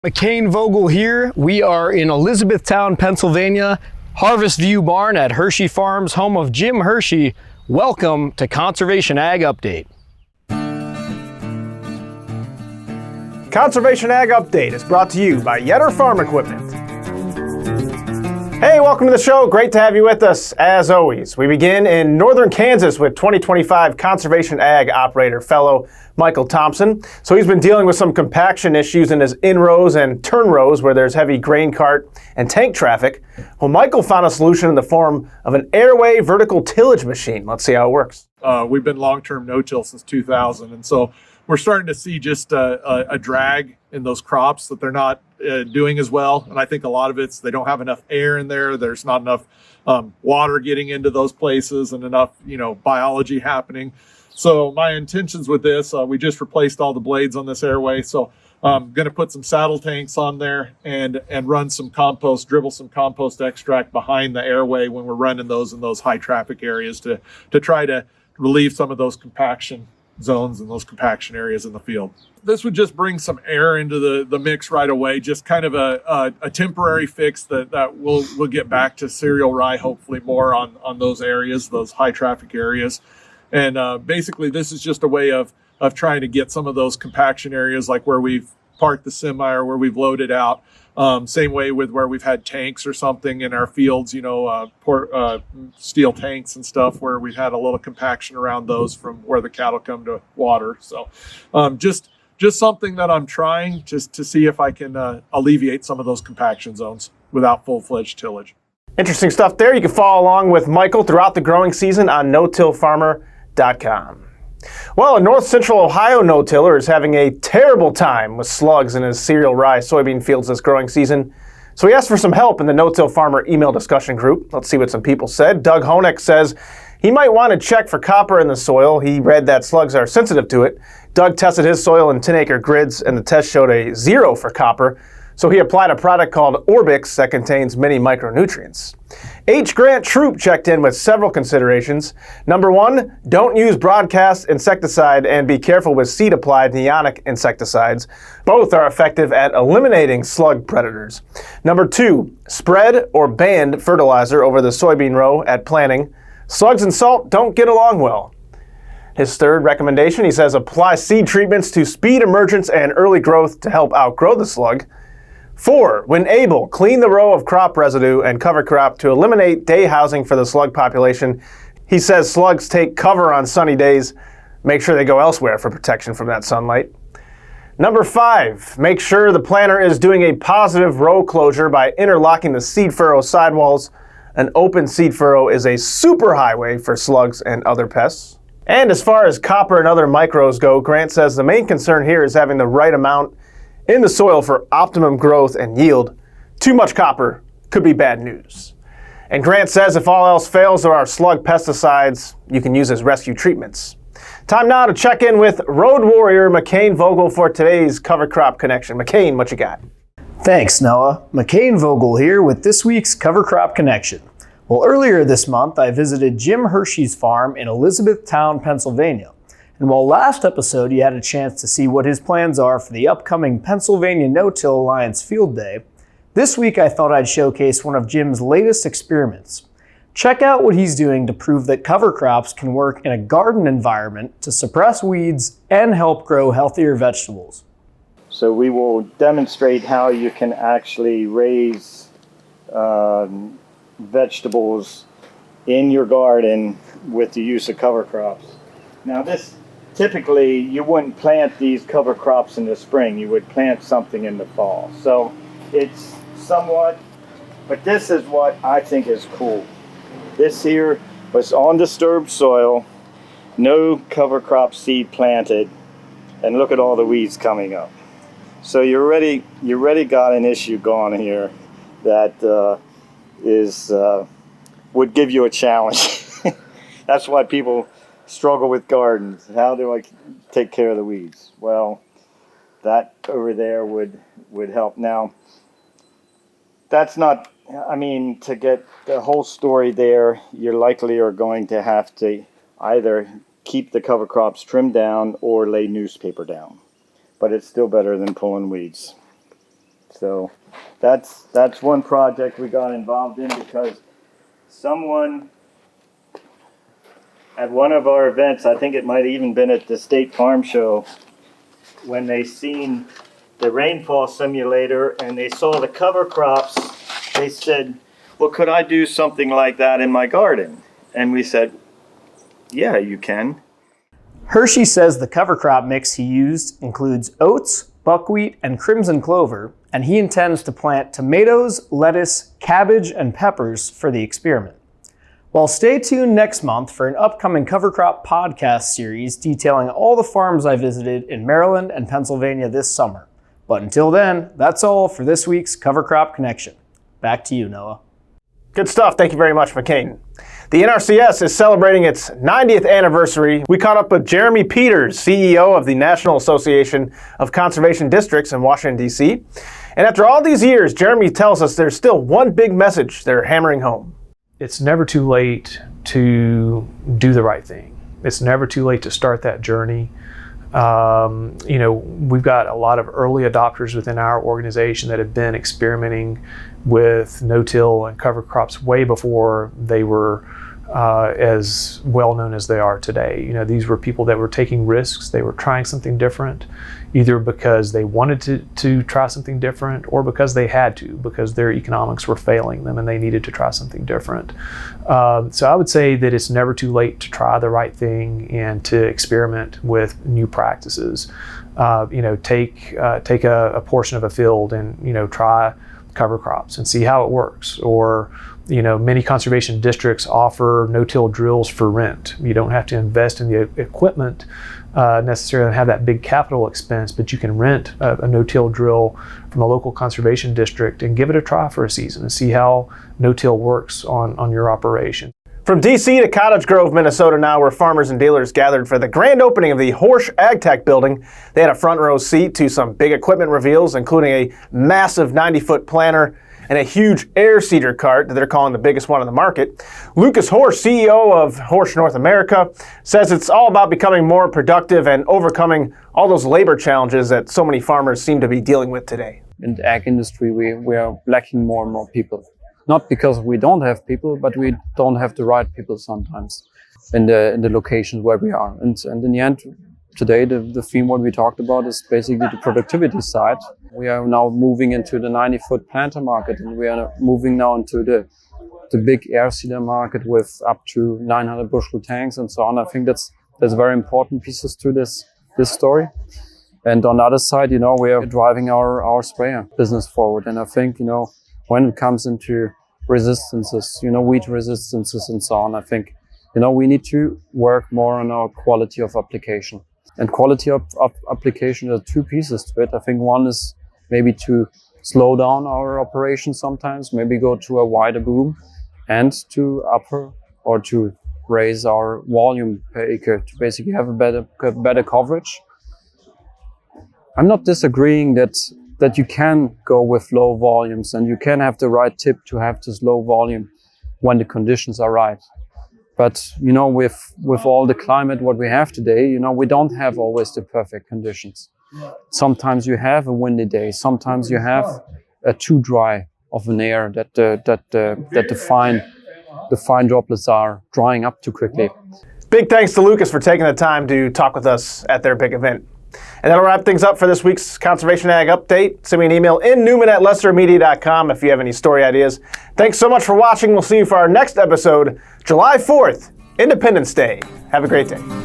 McCain-Vogel here. We are in Elizabethtown, Pennsylvania, Harvest View Barn at Hershey Farms, home of Jim Hershey. Welcome to Conservation Ag Update. Conservation Ag Update is brought to you by Yetter Farm Equipment. Hey, welcome to the show. Great to have you with us, as always. We begin in northern Kansas with 2025 Conservation Ag Operator Fellow Michael Thompson. So he's been dealing with some compaction issues in his in-rows and turn rows where there's heavy grain cart and tank traffic. Well, Michael found a solution in the form of an airway vertical tillage machine. Let's see how it works. We've been long-term no-till since 2000, and so we're starting to see just a drag in those crops that they're not doing as well. And I think a lot of it's they don't have enough air in there. There's not enough water getting into those places and enough, biology happening. So my intentions with this, we just replaced all the blades on this airway. So I'm going to put some saddle tanks on there and run some compost, dribble some compost extract behind the airway when we're running those in those high traffic areas to try to relieve some of those compaction zones and those compaction areas in the field. This would just bring some air into the mix right away, just kind of a temporary fix that we'll get back to cereal rye, hopefully more on those areas, those high traffic areas. And basically this is just a way of trying to get some of those compaction areas like where we've parked the semi or where we've loaded out. Same way with where we've had tanks or something in our fields, steel tanks and stuff where we've had a little compaction around those from where the cattle come to water. So just something that I'm trying just to see if I can alleviate some of those compaction zones without full-fledged tillage. Interesting stuff there. You can follow along with Michael throughout the growing season on no-tillfarmer.com. Well, a north central Ohio no-tiller is having a terrible time with slugs in his cereal rye soybean fields this growing season. So he asked for some help in the No-Till Farmer email discussion group. Let's see what some people said. Doug Honeck says he might want to check for copper in the soil. He read that slugs are sensitive to it. Doug tested his soil in 10-acre grids, and the test showed a 0 for copper. So he applied a product called Orbix that contains many micronutrients. H. Grant Troop checked in with several considerations. Number 1, don't use broadcast insecticide and be careful with seed-applied neonic insecticides. Both are effective at eliminating slug predators. Number 2, spread or band fertilizer over the soybean row at planting. Slugs and salt don't get along well. His third recommendation, he says, apply seed treatments to speed emergence and early growth to help outgrow the slug. 4, when able, clean the row of crop residue and cover crop to eliminate day housing for the slug population. He says slugs take cover on sunny days. Make sure they go elsewhere for protection from that sunlight. Number 5, make sure the planter is doing a positive row closure by interlocking the seed furrow sidewalls. An open seed furrow is a superhighway for slugs and other pests. And as far as copper and other micros go, Grant says the main concern here is having the right amount in the soil for optimum growth and yield. Too much copper could be bad news. And Grant says if all else fails, there are slug pesticides you can use as rescue treatments. Time now to check in with road warrior McCain-Vogel for today's cover crop connection. McCain, what you got? Thanks, Noah. McCain-Vogel here with this week's cover crop connection. Well, earlier this month, I visited Jim Hershey's farm in Elizabethtown, Pennsylvania. And while last episode you had a chance to see what his plans are for the upcoming Pennsylvania No-Till Alliance Field Day, this week I thought I'd showcase one of Jim's latest experiments. Check out what he's doing to prove that cover crops can work in a garden environment to suppress weeds and help grow healthier vegetables. So we will demonstrate how you can actually raise vegetables in your garden with the use of cover crops. Now typically, you wouldn't plant these cover crops in the spring. You would plant something in the fall. So it's somewhat, but this is what I think is cool. This here was undisturbed soil, no cover crop seed planted, and look at all the weeds coming up. So you already got an issue going here that would give you a challenge. That's why people struggle with gardens. How do I take care of the weeds? Well, that over there would help. Now, that's not, to get the whole story there, you likely are going to have to either keep the cover crops trimmed down or lay newspaper down. But it's still better than pulling weeds. So that's one project we got involved in because someone at one of our events, I think it might have even been at the State Farm Show, when they seen the rainfall simulator and they saw the cover crops, they said, well, could I do something like that in my garden? And we said, yeah, you can. Hershey says the cover crop mix he used includes oats, buckwheat, and crimson clover, and he intends to plant tomatoes, lettuce, cabbage, and peppers for the experiment. Well, stay tuned next month for an upcoming cover crop podcast series detailing all the farms I visited in Maryland and Pennsylvania this summer. But until then, that's all for this week's Cover Crop Connection. Back to you, Noah. Good stuff. Thank you very much, McCain. The NRCS is celebrating its 90th anniversary. We caught up with Jeremy Peters, CEO of the National Association of Conservation Districts in Washington, D.C. And after all these years, Jeremy tells us there's still one big message they're hammering home. It's never too late to do the right thing. It's never too late to start that journey. We've got a lot of early adopters within our organization that have been experimenting with no-till and cover crops way before they were as well known as they are today. These were people that were taking risks. They were trying something different, either because they wanted to try something different or because they had to, because their economics were failing them and they needed to try something different. So I would say that it's never too late to try the right thing and to experiment with new practices. Take a portion of a field and try cover crops and see how it works. Or many conservation districts offer no-till drills for rent. You don't have to invest in the equipment necessarily and have that big capital expense, but you can rent a no-till drill from a local conservation district and give it a try for a season and see how no-till works on your operation. From D.C. to Cottage Grove, Minnesota now, where farmers and dealers gathered for the grand opening of the Horsch AgTech building. They had a front row seat to some big equipment reveals, including a massive 90-foot planter and a huge air seeder cart that they're calling the biggest one on the market. Lucas Horsch, CEO of Horsch North America, says it's all about becoming more productive and overcoming all those labor challenges that so many farmers seem to be dealing with today. In the ag industry, we are lacking more and more people. Not because we don't have people, but we don't have the right people sometimes in the locations where we are. And in the end, today, the theme what we talked about is basically the productivity side. We are now moving into the 90-foot planter market, and we are moving now into the big air seeder market with up to 900 bushel tanks and so on. I think that's very important pieces to this story. And on the other side, we are driving our sprayer business forward. And I think, when it comes into resistances, weed resistances and so on, I think, we need to work more on our quality of application. And quality of application, are two pieces to it. I think one is maybe to slow down our operation sometimes, maybe go to a wider boom, and to raise our volume per acre to basically have a better coverage. I'm not disagreeing that you can go with low volumes and you can have the right tip to have this low volume when the conditions are right. But, with all the climate what we have today, we don't have always the perfect conditions. Sometimes you have a windy day. Sometimes you have a too dry of an air that the fine droplets are drying up too quickly. Big thanks to Lucas for taking the time to talk with us at their big event. And that'll wrap things up for this week's Conservation Ag Update. Send me an email in newman@lestermedia.com if you have any story ideas. Thanks so much for watching. We'll see you for our next episode, July 4th, Independence Day. Have a great day.